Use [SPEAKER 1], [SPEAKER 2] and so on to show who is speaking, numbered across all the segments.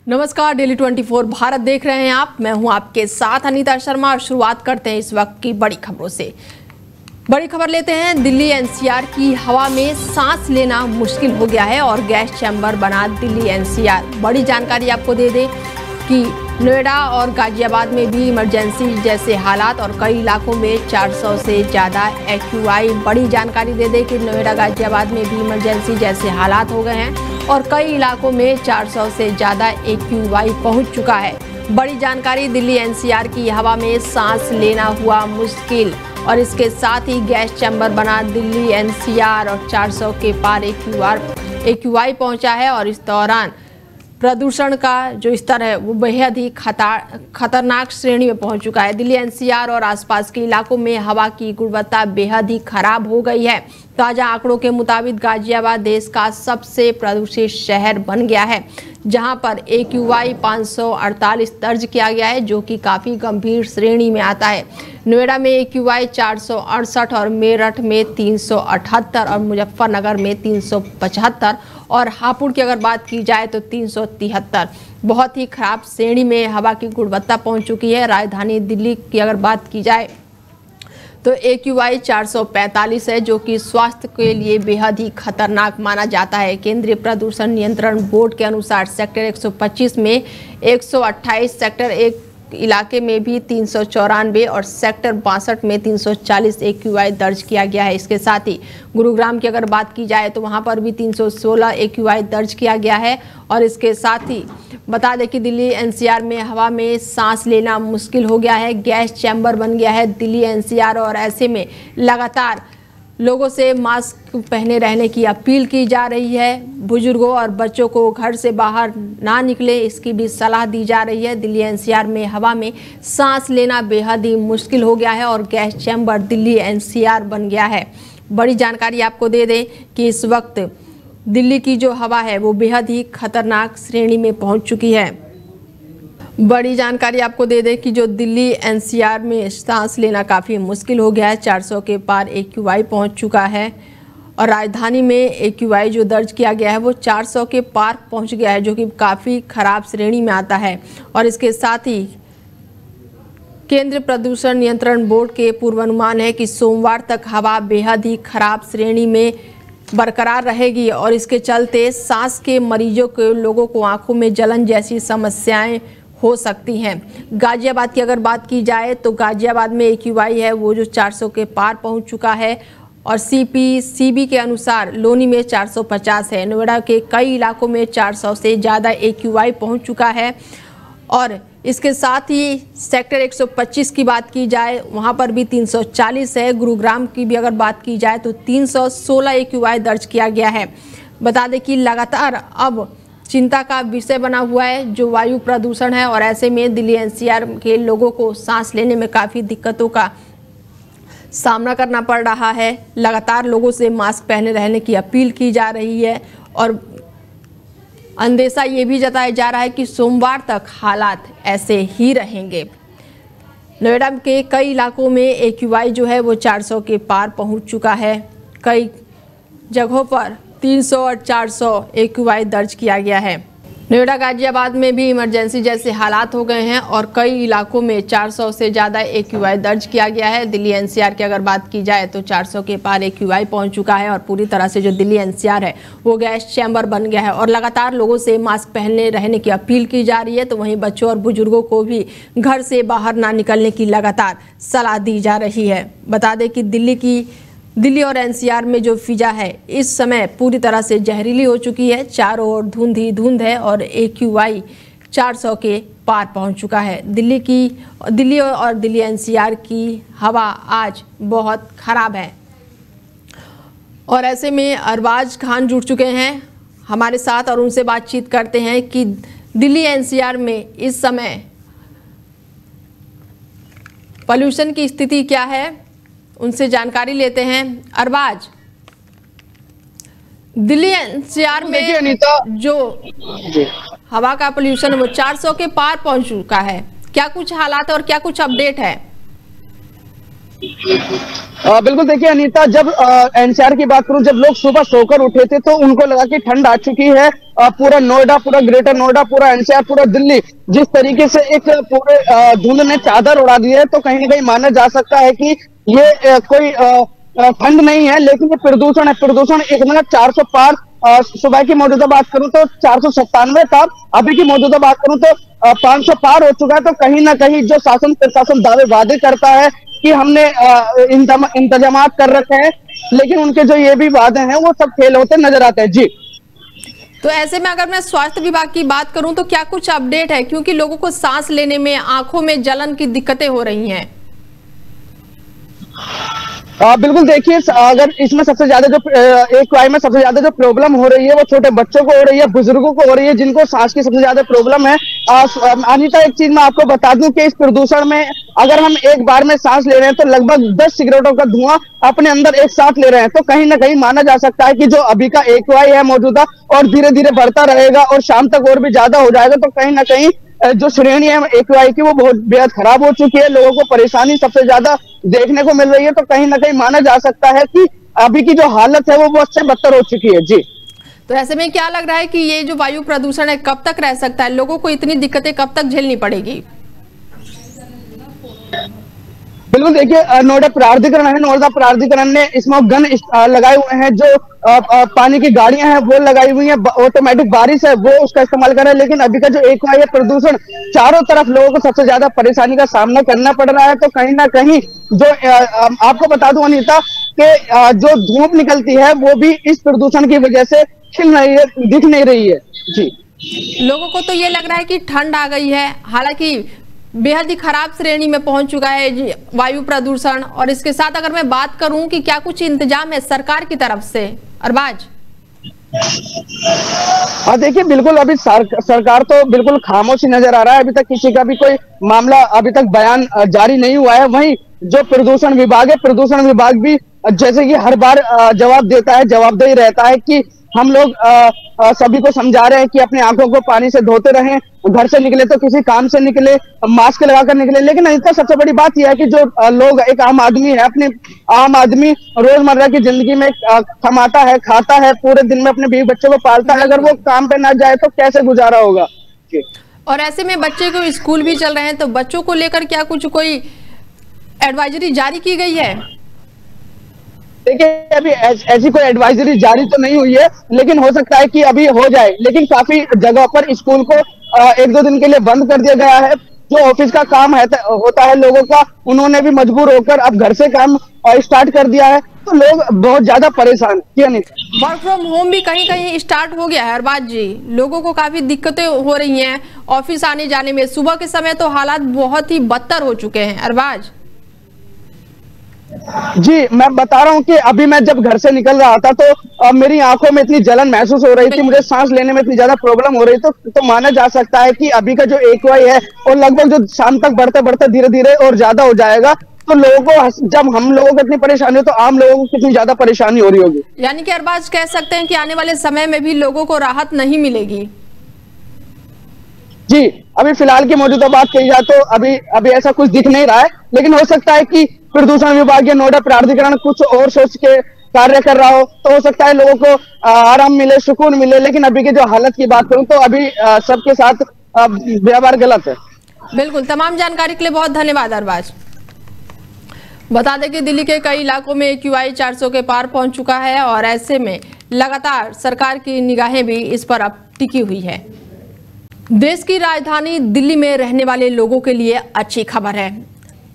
[SPEAKER 1] नमस्कार, डेली 24 भारत देख रहे हैं आप। मैं हूं आपके साथ अनीता शर्मा और शुरुआत करते हैं इस वक्त की बड़ी खबरों से। बड़ी खबर लेते हैं। दिल्ली एनसीआर की हवा में सांस लेना मुश्किल हो गया है और गैस चैम्बर बना दिल्ली एनसीआर। बड़ी जानकारी आपको दे दें कि नोएडा और गाजियाबाद में भी इमरजेंसी जैसे हालात और कई इलाकों में 400 से ज़्यादा एक्यूआई। बड़ी जानकारी दे दें कि नोएडा गाजियाबाद में भी इमरजेंसी जैसे हालात हो गए हैं और कई इलाकों में 400 से ज़्यादा एक्यूआई पहुंच चुका है। बड़ी जानकारी, दिल्ली एनसीआर की हवा में सांस लेना हुआ मुश्किल और इसके साथ ही गैस चैम्बर बना दिल्ली एनसीआर और 400 के पार एक्यूआई पहुंचा है और इस दौरान प्रदूषण का जो स्तर है वो बेहद ही खतरनाक श्रेणी में पहुंच चुका है। दिल्ली एनसीआर और आसपास के इलाकों में हवा की गुणवत्ता बेहद ही खराब हो गई है। ताज़ा आंकड़ों के मुताबिक गाजियाबाद देश का सबसे प्रदूषित शहर बन गया है, जहां पर एक्यूआई 548 दर्ज किया गया है, जो कि काफ़ी गंभीर श्रेणी में आता है। नोएडा में एक्यूआई 468 और मेरठ में 378 और मुजफ्फरनगर में 375 और हापुड़ की अगर बात की जाए तो 373। बहुत ही खराब श्रेणी में हवा की गुणवत्ता पहुंच चुकी है। राजधानी दिल्ली की अगर बात की जाए तो एक्यूआई 445 है, जो कि स्वास्थ्य के लिए बेहद ही खतरनाक माना जाता है। केंद्रीय प्रदूषण नियंत्रण बोर्ड के अनुसार सेक्टर 125 में 128, सेक्टर 1 इलाके में भी 394 और सेक्टर 62 में 340 एक्यूआई दर्ज किया गया है। इसके साथ ही गुरुग्राम की अगर बात की जाए तो वहां पर भी 316 एक्यूआई दर्ज किया गया है। और इसके साथ ही बता दें कि दिल्ली एनसीआर में हवा में सांस लेना मुश्किल हो गया है। गैस चैम्बर बन गया है दिल्ली एनसीआर और ऐसे में लगातार लोगों से मास्क पहने रहने की अपील की जा रही है। बुजुर्गों और बच्चों को घर से बाहर ना निकले, इसकी भी सलाह दी जा रही है। दिल्ली एनसीआर में हवा में सांस लेना बेहद ही मुश्किल हो गया है और गैस चैम्बर दिल्ली एनसीआर बन गया है। बड़ी जानकारी आपको दे दें कि इस वक्त दिल्ली की जो हवा है वो बेहद ही खतरनाक श्रेणी में पहुंच चुकी है। बड़ी जानकारी आपको दे दें कि जो दिल्ली एनसीआर में सांस लेना काफ़ी मुश्किल हो गया है। 400 के पार एक्यूआई पहुंच चुका है और राजधानी में एक्यूआई जो दर्ज किया गया है वो 400 के पार पहुंच गया है, जो कि काफ़ी खराब श्रेणी में आता है। और इसके साथ ही केंद्रीय प्रदूषण नियंत्रण बोर्ड के पूर्वानुमान है कि सोमवार तक हवा बेहद ही खराब श्रेणी में बरकरार रहेगी और इसके चलते सांस के मरीजों के लोगों को आंखों में जलन जैसी समस्याएं हो सकती हैं। गाजियाबाद की अगर बात की जाए तो गाजियाबाद में एक्यूआई है वो जो 400 के पार पहुंच चुका है और सीबी के अनुसार लोनी में 450 है। नोएडा के कई इलाकों में 400 से ज़्यादा एक्यूआई पहुंच चुका है। और इसके साथ ही सेक्टर 125 की बात की जाए वहां पर भी 340 है। गुरुग्राम की भी अगर बात की जाए तो 316 एक्यूआई दर्ज किया गया है। बता दें कि लगातार अब चिंता का विषय बना हुआ है जो वायु प्रदूषण है और ऐसे में दिल्ली एनसीआर के लोगों को सांस लेने में काफ़ी दिक्कतों का सामना करना पड़ रहा है। लगातार लोगों से मास्क पहने रहने की अपील की जा रही है और अंदेशा ये भी जताया जा रहा है कि सोमवार तक हालात ऐसे ही रहेंगे। नोएडा के कई इलाकों में एक्यूआई जो है वो 400 के पार पहुंच चुका है। कई जगहों पर 300 और 400 एक्यूआई दर्ज किया गया है। नोएडा गाजियाबाद में भी इमरजेंसी जैसे हालात हो गए हैं और कई इलाकों में 400 से ज़्यादा एक्यूआई दर्ज किया गया है। दिल्ली एनसीआर की अगर बात की जाए तो 400 के पार एक्यूआई पहुंच चुका है और पूरी तरह से जो दिल्ली एनसीआर है वो गैस चैम्बर बन गया है और लगातार लोगों से मास्क पहने रहने की अपील की जा रही है। तो वहीं बच्चों और बुजुर्गों को भी घर से बाहर ना निकलने की लगातार सलाह दी जा रही है। बता दें कि दिल्ली और एनसीआर में जो फिजा है इस समय पूरी तरह से जहरीली हो चुकी है। चारों ओर धुंध ही धुंध है और एक्यूआई 400 के पार पहुंच चुका है। दिल्ली और दिल्ली एनसीआर की हवा आज बहुत खराब है और ऐसे में अरबाज खान जुड़ चुके हैं हमारे साथ और उनसे बातचीत करते हैं कि दिल्ली एनसीआर में इस समय पॉल्यूशन की स्थिति क्या है, उनसे जानकारी लेते हैं। अरबाज, दिल्ली एनसीआर में जो हवा का पोल्यूशन है वो 400 के पार पहुंच चुका है, क्या कुछ हालात और क्या कुछ अपडेट है?
[SPEAKER 2] बिल्कुल देखिए अनीता, जब एनसीआर की बात करूं, जब लोग सुबह सोकर उठे थे तो उनको लगा कि ठंड आ चुकी है। पूरा नोएडा, पूरा ग्रेटर नोएडा, पूरा एनसीआर, पूरा दिल्ली जिस तरीके से एक पूरे धुंध ने चादर उड़ा दी है, तो कहीं ना कहीं माना जा सकता है कि ये कोई ठंड नहीं है, लेकिन ये प्रदूषण है। प्रदूषण इतना 400 पार, सुबह की मौजूदा बात करूं तो 497 था, अभी की मौजूदा बात करूं तो 500 पार हो चुका है। तो कहीं ना कहीं जो शासन प्रशासन दावे वादे करता है कि हमने इंतजाम कर रखे हैं, लेकिन उनके जो ये भी वादे हैं वो सब फेल होते नजर आते हैं। जी,
[SPEAKER 1] तो ऐसे में अगर मैं स्वास्थ्य विभाग की बात करूं तो क्या कुछ अपडेट है, क्योंकि लोगों को सांस लेने में, आंखों में जलन की दिक्कतें हो रही हैं।
[SPEAKER 2] बिल्कुल देखिए, अगर इसमें सबसे ज्यादा जो एक्यूआई में सबसे ज्यादा जो प्रॉब्लम हो रही है वो छोटे बच्चों को हो रही है, बुजुर्गों को हो रही है, जिनको सांस की सबसे ज्यादा प्रॉब्लम है। अनीता, एक चीज मैं आपको बता दूं कि इस प्रदूषण में अगर हम एक बार में सांस ले रहे हैं तो लगभग 10 सिगरेटों का धुआं अपने अंदर एक साथ ले रहे हैं। तो कहीं ना कहीं माना जा सकता है कि जो अभी का एक्यूआई है मौजूदा, और धीरे धीरे बढ़ता रहेगा और शाम तक और भी ज्यादा हो जाएगा। तो कहीं ना कहीं जो श्रेणी है एक्यूआई की वो बहुत बेहद खराब हो चुकी है, लोगों को परेशानी सबसे ज्यादा देखने को मिल रही है। तो कहीं ना कहीं माना जा सकता है कि अभी की जो हालत है वो बहुत से बदतर हो चुकी है। जी,
[SPEAKER 1] तो ऐसे में क्या लग रहा है कि ये जो वायु प्रदूषण है कब तक रह सकता है, लोगों को इतनी दिक्कतें कब तक झेलनी पड़ेगी?
[SPEAKER 2] बिल्कुल देखिए, नोएडा प्राधिकरण है, नोएडा प्राधिकरण ने स्मोक गन लगाए हुए हैं, जो पानी की गाड़ियां हैं वो लगाई हुई हैं, ऑटोमेटिक बारिश है वो उसका इस्तेमाल कर रहे हैं। लेकिन अभी का जो एक्यूआई है प्रदूषण, चारों तरफ लोगों को सबसे ज्यादा परेशानी का सामना करना पड़ रहा है। तो कहीं ना कहीं जो आपको बता दूं अनीता कि जो धूप निकलती है वो भी इस प्रदूषण की वजह से खिल नहीं है, दिख नहीं रही है। जी,
[SPEAKER 1] लोगों को तो ये लग रहा है कि ठंड आ गई है, हालांकि बेहद ही खराब श्रेणी में पहुंच चुका है वायु प्रदूषण। और इसके साथ अगर मैं बात करूं कि क्या कुछ इंतजाम है सरकार की तरफ से, अरबाज?
[SPEAKER 2] हाँ देखिए, बिल्कुल अभी सरकार तो बिल्कुल खामोश ही नजर आ रहा है। अभी तक किसी का भी कोई मामला अभी तक बयान जारी नहीं हुआ है। वहीं जो प्रदूषण विभाग है, प्रदूषण विभाग भी जैसे कि हर बार जवाब देता है, जवाबदेही रहता है कि हम लोग सभी को समझा रहे हैं कि अपनी आंखों को पानी से धोते रहें, घर से निकले तो किसी काम से निकले मास्क लगाकर निकले। लेकिन इसका सबसे बड़ी बात यह है कि जो लोग, एक आम आदमी है, अपने आम आदमी रोजमर्रा की जिंदगी में कमाता है, खाता है, पूरे दिन में अपने बीवी बच्चों को पालता है, अगर वो काम पे ना जाए तो कैसे गुजारा होगा।
[SPEAKER 1] और ऐसे में बच्चे को स्कूल भी चल रहे हैं, तो बच्चों को लेकर क्या कुछ कोई एडवाइजरी जारी की गई है?
[SPEAKER 2] देखिए, अभी ऐसी कोई एडवाइजरी जारी तो नहीं हुई है, लेकिन हो सकता है कि अभी हो जाए। लेकिन काफी जगह पर स्कूल को 1-2 दिन के लिए बंद कर दिया गया है। जो ऑफिस का काम होता है लोगों का, उन्होंने भी मजबूर होकर अब घर से काम स्टार्ट कर दिया है। तो लोग बहुत ज्यादा परेशान है।
[SPEAKER 1] वर्क फ्रॉम होम भी कहीं कहीं स्टार्ट हो गया है अरबाज जी, लोगों को काफी दिक्कतें हो रही हैं ऑफिस आने जाने में। सुबह के समय तो हालात बहुत ही बदतर हो चुके हैं अरबाज।
[SPEAKER 2] जी, मैं बता रहा हूँ कि अभी मैं जब घर से निकल रहा था तो मेरी आंखों में इतनी जलन महसूस हो रही थी, मुझे सांस लेने में इतनी ज्यादा प्रॉब्लम हो रही तो माना जा सकता है कि अभी का जो एक्यूआई है और लगभग जो शाम तक बढ़ते बढ़ते धीरे धीरे और ज्यादा हो जाएगा। तो लोगों को, जब हम लोगों को इतनी परेशानी हो तो आम लोगों को कितनी ज्यादा परेशानी हो रही होगी।
[SPEAKER 1] यानी कि अरबाज कह सकते हैं कि आने वाले समय में भी लोगों को राहत नहीं मिलेगी।
[SPEAKER 2] जी, अभी फिलहाल की मौजूदा बात कही जाए तो अभी ऐसा कुछ दिख नहीं रहा है, लेकिन हो सकता है कि प्रदूषण विभाग या नोएडा प्राधिकरण कुछ और सोच के कार्य कर रहा हो, तो हो सकता है लोगों को आराम मिले, सुकून मिले। लेकिन अभी की जो हालत की बात करूं तो अभी सबके साथ व्यवहार गलत है।
[SPEAKER 1] बिल्कुल, तमाम जानकारी के लिए बहुत धन्यवाद अरबाज। बता दें कि दिल्ली के कई इलाकों में एक्यूआई 400 के पार पहुंच चुका है और ऐसे में लगातार सरकार की निगाहें भी इस पर अब टिकी हुई है। देश की राजधानी दिल्ली में रहने वाले लोगों के लिए अच्छी खबर है।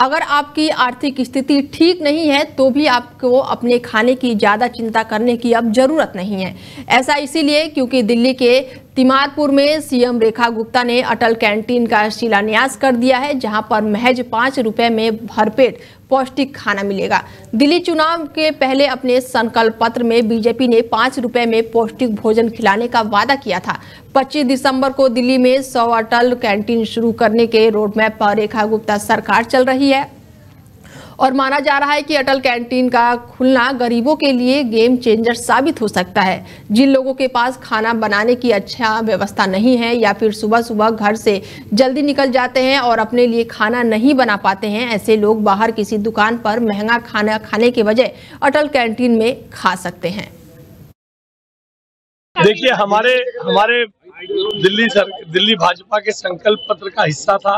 [SPEAKER 1] अगर आपकी आर्थिक स्थिति ठीक नहीं है तो भी आपको अपने खाने की ज़्यादा चिंता करने की अब ज़रूरत नहीं है। ऐसा इसीलिए क्योंकि दिल्ली के तिमारपुर में सीएम रेखा गुप्ता ने अटल कैंटीन का शिलान्यास कर दिया है, जहां पर महज 5 रुपए में भरपेट पौष्टिक खाना मिलेगा। दिल्ली चुनाव के पहले अपने संकल्प पत्र में बीजेपी ने 5 रुपए में पौष्टिक भोजन खिलाने का वादा किया था। 25 दिसंबर को दिल्ली में 100 अटल कैंटीन शुरू करने के रोडमैप पर रेखा गुप्ता सरकार चल रही है और माना जा रहा है कि अटल कैंटीन का खुलना गरीबों के लिए गेम चेंजर साबित हो सकता है। जिन लोगों के पास खाना बनाने की अच्छा व्यवस्था नहीं है या फिर सुबह सुबह घर से जल्दी निकल जाते हैं और अपने लिए खाना नहीं बना पाते हैं, ऐसे लोग बाहर किसी दुकान पर महंगा खाना खाने के बजाय अटल कैंटीन में खा सकते हैं।
[SPEAKER 3] देखिए, हमारे दिल्ली भाजपा के संकल्प पत्र का हिस्सा था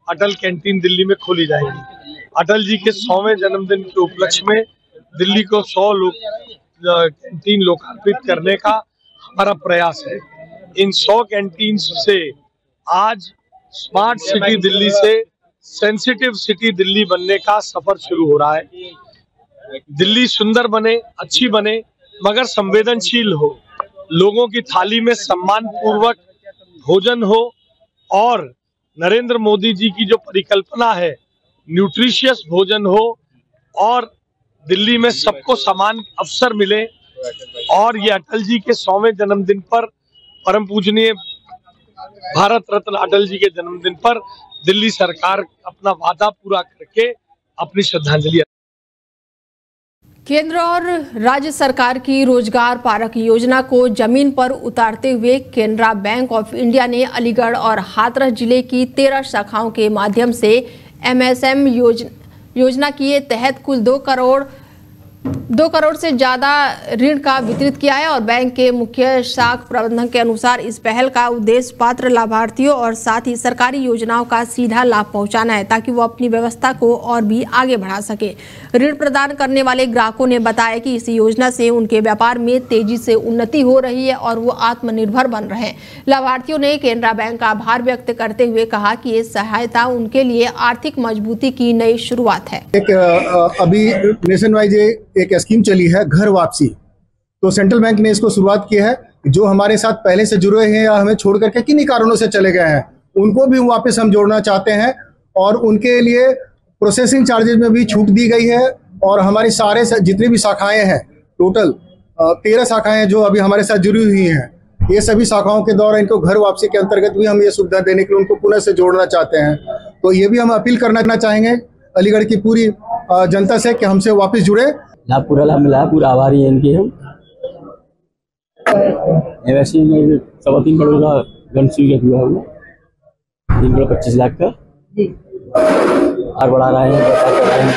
[SPEAKER 3] अटल कैंटीन दिल्ली में खोली जाएगी। अटल जी के 100वें जन्मदिन के उपलक्ष्य में दिल्ली को 100 कैंटीन लोकार्पित करने का हमारा प्रयास है। इन 100 कैंटीन से आज स्मार्ट सिटी दिल्ली से सेंसिटिव सिटी दिल्ली बनने का सफर शुरू हो रहा है। दिल्ली सुंदर बने, अच्छी बने, मगर संवेदनशील हो, लोगों की थाली में सम्मान पूर्वक भोजन हो और नरेंद्र मोदी जी की जो परिकल्पना है न्यूट्रिशियस भोजन हो और दिल्ली में सबको समान अवसर मिले। और ये अटल जी के 100वें जन्मदिन पर, परम पूजनीय भारत रत्न अटल जी के जन्मदिन पर दिल्ली सरकार अपना वादा पूरा करके अपनी श्रद्धांजलि।
[SPEAKER 1] केंद्र और राज्य सरकार की रोजगार पारक योजना को जमीन पर उतारते हुए केनरा बैंक ऑफ इंडिया ने अलीगढ़ और हाथरस जिले की 13 शाखाओं के माध्यम से MSM योजना के तहत कुल 2 करोड़ से ज्यादा ऋण का वितरित किया है। और बैंक के मुख्य शाख प्रबंधक के अनुसार इस पहल का उद्देश्य पात्र लाभार्थियों और साथ ही सरकारी योजनाओं का सीधा लाभ पहुंचाना है, ताकि वो अपनी व्यवस्था को और भी आगे बढ़ा सके। ऋण प्रदान करने वाले ग्राहकों ने बताया कि इस योजना से उनके व्यापार में तेजी से उन्नति हो रही है और वो आत्मनिर्भर बन रहे हैं। लाभार्थियों ने केनरा बैंक का आभार व्यक्त करते हुए कहा कि ये सहायता उनके लिए आर्थिक मजबूती की नई शुरुआत है।
[SPEAKER 4] अभी नेशन वाइज एक स्कीम चली है घर वापसी, तो सेंट्रल बैंक ने इसको शुरुआत की है। जो हमारे साथ पहले से जुड़े हैं या हमें छोड़ करके किन्हीं कारणों से चले गए हैं, उनको भी वापस हम जोड़ना चाहते हैं और उनके लिए प्रोसेसिंग चार्जेस में भी छूट दी गई है। और हमारी सारे जितनी भी शाखाएं हैं, टोटल 13 शाखाएं जो अभी हमारे साथ जुड़ी हुई हैं, ये सभी शाखाओं के द्वारा इनको घर वापसी के अंतर्गत भी हम ये सुविधा देने के लिए उनको पुनः से जोड़ना चाहते हैं। तो ये भी हम अपील करना चाहेंगे अलीगढ़ की पूरी जनता से कि हमसे वापस जुड़े।
[SPEAKER 5] लाभ पूरा लाभ मिला है, पूरा आभारी है इनके हम। वैसे 3.25 करोड़ का ऋण स्वीकृत हुआ है, 3 करोड़ 25 लाख का और बढ़ा रहे हैं।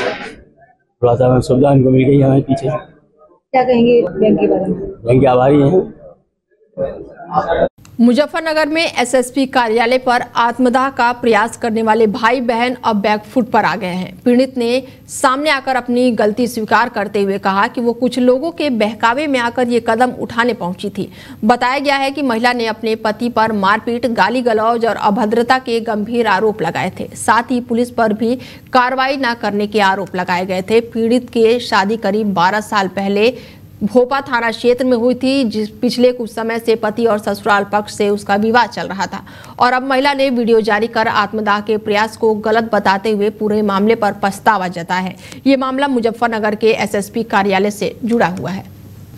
[SPEAKER 5] थोड़ा सा सुविधा इनको मिल गई हमारे पीछे।
[SPEAKER 6] क्या कहेंगे बैंक के बारे में?
[SPEAKER 5] बैंक के आभारी हैं।
[SPEAKER 1] मुजफ्फरनगर में SSP कार्यालय पर आत्मदाह का प्रयास करने वाले भाई बहन अब बैकफुट पर आ गए हैं। पीड़ित ने सामने आकर अपनी गलती स्वीकार करते हुए कहा कि वो कुछ लोगों के बहकावे में आकर ये कदम उठाने पहुंची थी। बताया गया है कि महिला ने अपने पति पर मारपीट, गाली गलौज और अभद्रता के गंभीर आरोप लगाए थे। साथ ही पुलिस पर भी कार्रवाई न करने के आरोप लगाए गए थे। पीड़ित की शादी करीब 12 साल पहले भोपा थाना क्षेत्र में हुई थी, जिस पिछले कुछ समय से पति और ससुराल पक्ष से उसका विवाद चल रहा था। और अब महिला ने वीडियो जारी कर आत्मदाह के प्रयास को गलत बताते हुए पूरे मामले पर पछतावा जताया है। ये मामला मुजफ्फरनगर के SSP कार्यालय से जुड़ा हुआ है।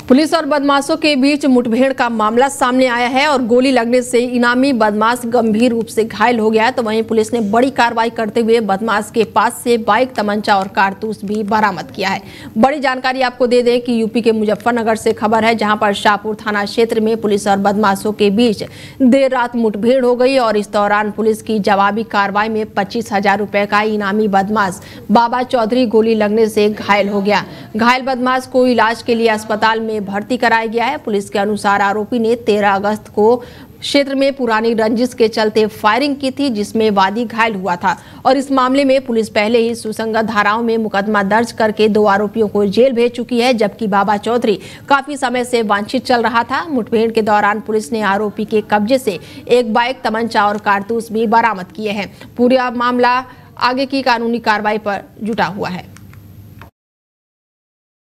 [SPEAKER 1] पुलिस और बदमाशों के बीच मुठभेड़ का मामला सामने आया है और गोली लगने से इनामी बदमाश गंभीर रूप से घायल हो गया है। तो वहीं पुलिस ने बड़ी कार्रवाई करते हुए बदमाश के पास से बाइक, तमंचा और कारतूस भी बरामद किया है। बड़ी जानकारी आपको दे दें कि यूपी के मुजफ्फरनगर से खबर है, जहां पर शाहपुर थाना क्षेत्र में पुलिस और बदमाशों के बीच देर रात मुठभेड़ हो गई और इस दौरान पुलिस की जवाबी कार्रवाई में 25,000 रुपए का इनामी बदमाश बाबा चौधरी गोली लगने से घायल हो गया। घायल बदमाश को इलाज के लिए अस्पताल में भर्ती कराया गया है। पुलिस के अनुसार आरोपी ने 13 अगस्त को क्षेत्र में पुरानी रंजिश के चलते फायरिंग की थी, जिसमें वादी घायल हुआ था। और इस मामले में पुलिस पहले ही सुसंगत धाराओं में मुकदमा दर्ज करके 2 आरोपियों को जेल भेज चुकी है, जबकि बाबा चौधरी काफी समय से वांछित चल रहा था। मुठभेड़ के दौरान पुलिस ने आरोपी के कब्जे से एक बाइक, तमंचा और कारतूस भी बरामद किए हैं। पूरा मामला आगे की कानूनी कार्रवाई पर जुटा हुआ है।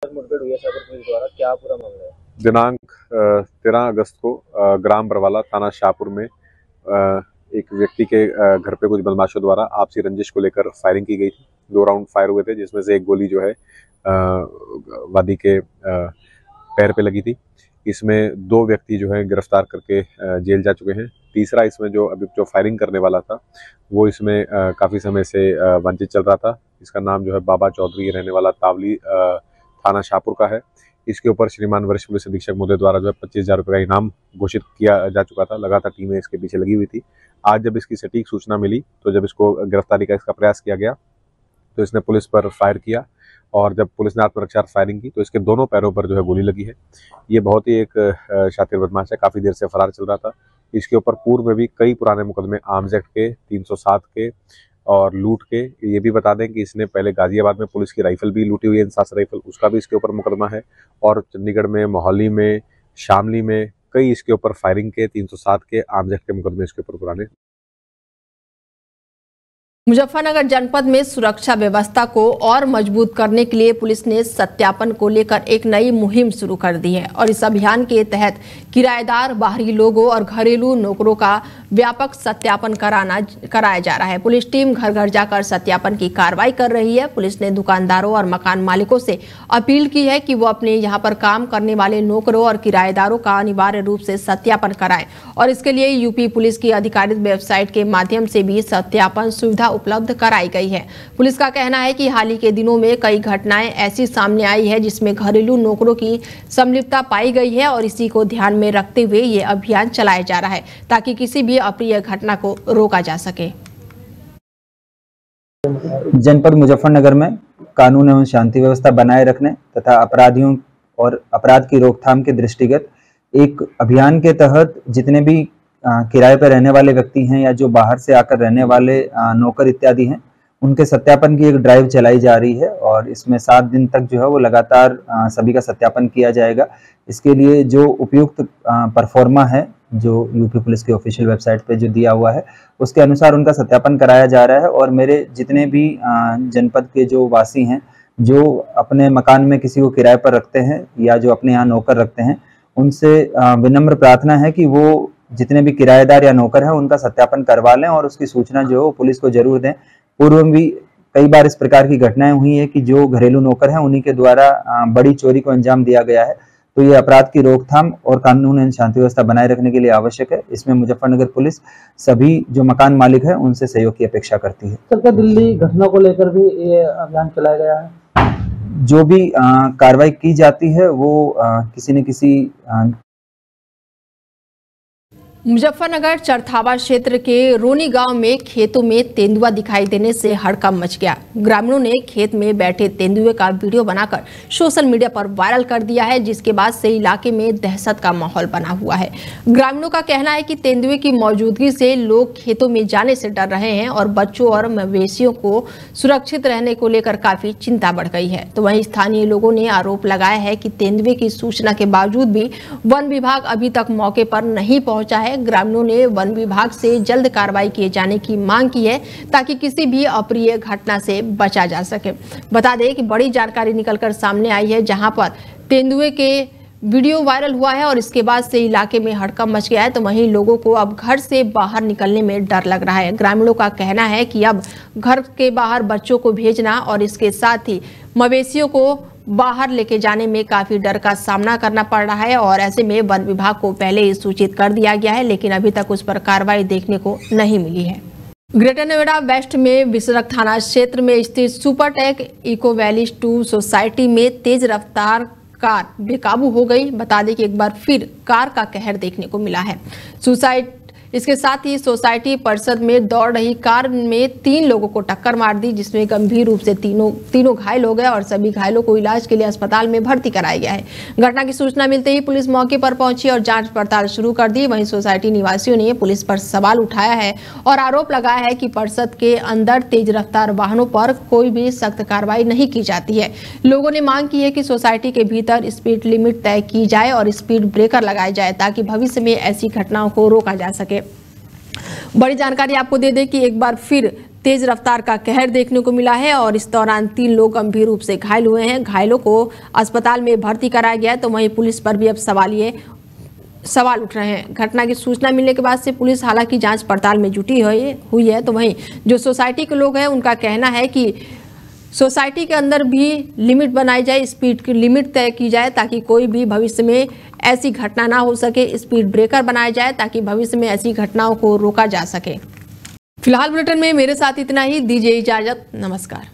[SPEAKER 7] क्या पूरा मामला है? दिनांक 13 अगस्त को ग्राम बरवाला थाना शाहपुर में एक व्यक्ति के घर पे कुछ बदमाशों द्वारा आपसी रंजिश को लेकर फायरिंग की गई थी। 2 राउंड फायर हुए थे, जिसमें से एक गोली जो है वादी के पैर पे लगी थी। इसमें 2 व्यक्ति जो है गिरफ्तार करके जेल जा चुके हैं। तीसरा इसमें जो फायरिंग करने वाला था वो इसमें काफ़ी समय से वंचित चल रहा था। इसका नाम जो है बाबा चौधरी, रहने वाला तावली थाना शाहपुर का है। इसके ऊपर श्रीमान वरिष्ठ पुलिस अधीक्षक महोदय द्वारा जो है 25,000 रुपये का इनाम घोषित किया जा चुका था। लगातार टीमें इसके पीछे लगी हुई थी। आज जब इसकी सटीक सूचना मिली तो जब इसको गिरफ्तारी का इसका प्रयास किया गया तो इसने पुलिस पर फायर किया, और जब पुलिस ने आत्मरक्षा फायरिंग की तो इसके दोनों पैरों पर जो है गोली लगी है। ये बहुत ही एक शातिर बदमाश है, काफ़ी देर से फरार चल रहा था। इसके ऊपर पूर्व में भी कई पुराने मुकदमे आर्म्स एक्ट के, 307 के और लूट के। ये भी बता दें कि इसने पहले गाजियाबाद में पुलिस की राइफल भी लूटी हुई है, इंसास राइफल, उसका भी इसके ऊपर मुकदमा है। और चंडीगढ़ में, मोहाली में, शामली में कई इसके ऊपर फायरिंग के, 307 के, आर्म्स एक्ट के मुकदमे इसके ऊपर पुराने।
[SPEAKER 1] मुजफ्फरनगर जनपद में सुरक्षा व्यवस्था को और मजबूत करने के लिए पुलिस ने सत्यापन को लेकर एक नई मुहिम शुरू कर दी है और इस अभियान के तहत किराएदार, बाहरी लोगों और घरेलू नौकरों का व्यापक सत्यापन कराया जा रहा है। पुलिस टीम घर घर जाकर सत्यापन की कार्रवाई कर रही है। पुलिस ने दुकानदारों और मकान मालिकों से अपील की है कि वो अपने यहाँ पर काम करने वाले नौकरों और किराएदारों का अनिवार्य रूप से सत्यापन कराएं और इसके लिए यूपी पुलिस की अधिकारित वेबसाइट के माध्यम से भी सत्यापन सुविधा उपलब्ध कराई गई है। पुलिस का कहना है कि हाल ही के दिनों में कई घटनाएं ऐसी सामने आई है जिसमें घरेलू नौकरों की संलिप्तता पाई गई है और इसी को ध्यान में रखते हुए ये अभियान चलाया जा रहा है ताकि किसी भी अप्रिय घटना को रोका जा सके।
[SPEAKER 8] जनपद मुजफ्फरनगर में कानून एवं शांति व्यवस्था बनाए रखने तथा अपराधियों और अपराध की रोकथाम के दृष्टिगत एक अभियान के तहत जितने भी किराए पर रहने वाले व्यक्ति हैं या जो बाहर से आकर रहने वाले नौकर इत्यादि हैं, उनके सत्यापन की एक ड्राइव चलाई जा रही है और इसमें 7 दिन तक जो है वो लगातार सभी का सत्यापन किया जाएगा। इसके लिए जो उपयुक्त परफॉर्मा है जो यूपी पुलिस की ऑफिशियल वेबसाइट पे जो दिया हुआ है उसके अनुसार उनका सत्यापन कराया जा रहा है। और मेरे जितने भी जनपद के जो वासी हैं जो अपने मकान में किसी को किराए पर रखते हैं या जो अपने यहाँ नौकर रखते हैं, उनसे विनम्र प्रार्थना है कि वो जितने भी किराएदार या नौकर हैं उनका सत्यापन करवा लें और उसकी सूचना जो है वो पुलिस को जरूर दें। पूर्व में भी कई बार इस प्रकार की घटनाएं हुई है कि जो घरेलू नौकर हैं उन्हीं के द्वारा बड़ी चोरी को अंजाम दिया गया है। तो ये अपराध की रोकथाम और कानून एवं शांति व्यवस्था बनाए रखने के लिए आवश्यक है। इसमें मुजफ्फरनगर पुलिस सभी जो मकान मालिक है उनसे सहयोग की अपेक्षा करती है।
[SPEAKER 9] सर, क्या दिल्ली घटना को लेकर भी ये अभियान चलाया गया है?
[SPEAKER 8] जो भी कार्रवाई की जाती है वो किसी न किसी
[SPEAKER 1] मुजफ्फरनगर चरथावा क्षेत्र के रोनी गांव में खेतों में तेंदुआ दिखाई देने से हड़कंप मच गया। ग्रामीणों ने खेत में बैठे तेंदुए का वीडियो बनाकर सोशल मीडिया पर वायरल कर दिया है, जिसके बाद से इलाके में दहशत का माहौल बना हुआ है। ग्रामीणों का कहना है कि तेंदुए की मौजूदगी से लोग खेतों में जाने से डर रहे हैं और बच्चों और मवेशियों को सुरक्षित रहने को लेकर काफी चिंता बढ़ गई है। तो वहीं स्थानीय लोगों ने आरोप लगाया है कि तेंदुए की सूचना के बावजूद भी वन विभाग अभी तक मौके पर नहीं पहुंचा है। ग्रामीणों ने वन विभाग से जल्द कार्रवाई किए जाने की मांग की है ताकि किसी भी अप्रिय घटना से बचा जा सके। बता दें कि बड़ी जानकारी निकलकर सामने आई है जहां पर तेंदुए के वीडियो वायरल हुआ है और इसके बाद से इलाके में हड़कंप मच गया है। तो वहीं लोगों को अब घर से बाहर निकलने में डर लग रहा है। ग्रामीणों का कहना है कि अब घर के बाहर बच्चों को भेजना और इसके साथ ही मवेशियों को बाहर लेके जाने में काफी डर का सामना करना पड़ रहा है और ऐसे में वन विभाग को पहले ही सूचित कर दिया गया है, लेकिन अभी तक उस पर कार्रवाई देखने को नहीं मिली है। ग्रेटर नोएडा वेस्ट में बिसरख थाना क्षेत्र में स्थित सुपरटेक इको वैली 2 सोसाइटी में तेज रफ्तार कार बेकाबू हो गई। बता दें कि एक बार फिर कार का कहर देखने को मिला है। इसके साथ ही सोसाइटी परिसर में दौड़ रही कार में 3 लोगों को टक्कर मार दी, जिसमें गंभीर रूप से तीनों घायल हो गए और सभी घायलों को इलाज के लिए अस्पताल में भर्ती कराया गया है। घटना की सूचना मिलते ही पुलिस मौके पर पहुंची और जांच पड़ताल शुरू कर दी। वहीं सोसाइटी निवासियों ने पुलिस पर सवाल उठाया है और आरोप लगाया है कि परिसर के अंदर तेज रफ्तार वाहनों पर कोई भी सख्त कार्रवाई नहीं की जाती है। लोगों ने मांग की है कि सोसाइटी के भीतर स्पीड लिमिट तय की जाए और स्पीड ब्रेकर लगाए जाए ताकि भविष्य में ऐसी घटनाओं को रोका जा सके। बड़ी जानकारी आपको दे दें कि एक बार फिर तेज रफ्तार का कहर देखने को मिला है और इस दौरान 3 लोग गंभीर रूप से घायल हुए हैं। घायलों को अस्पताल में भर्ती कराया गया है। तो वहीं पुलिस पर भी अब सवाल उठ रहे हैं। घटना की सूचना मिलने के बाद से पुलिस हालांकि जांच पड़ताल में जुटी हुई है। तो वहीं जो सोसाइटी के लोग हैं उनका कहना है कि सोसाइटी के अंदर भी लिमिट बनाई जाए, स्पीड की लिमिट तय की जाए ताकि कोई भी भविष्य में ऐसी घटना ना हो सके। स्पीड ब्रेकर बनाया जाए ताकि भविष्य में ऐसी घटनाओं को रोका जा सके। फिलहाल बुलेटिन में मेरे साथ इतना ही। दीजिए इजाजत। नमस्कार।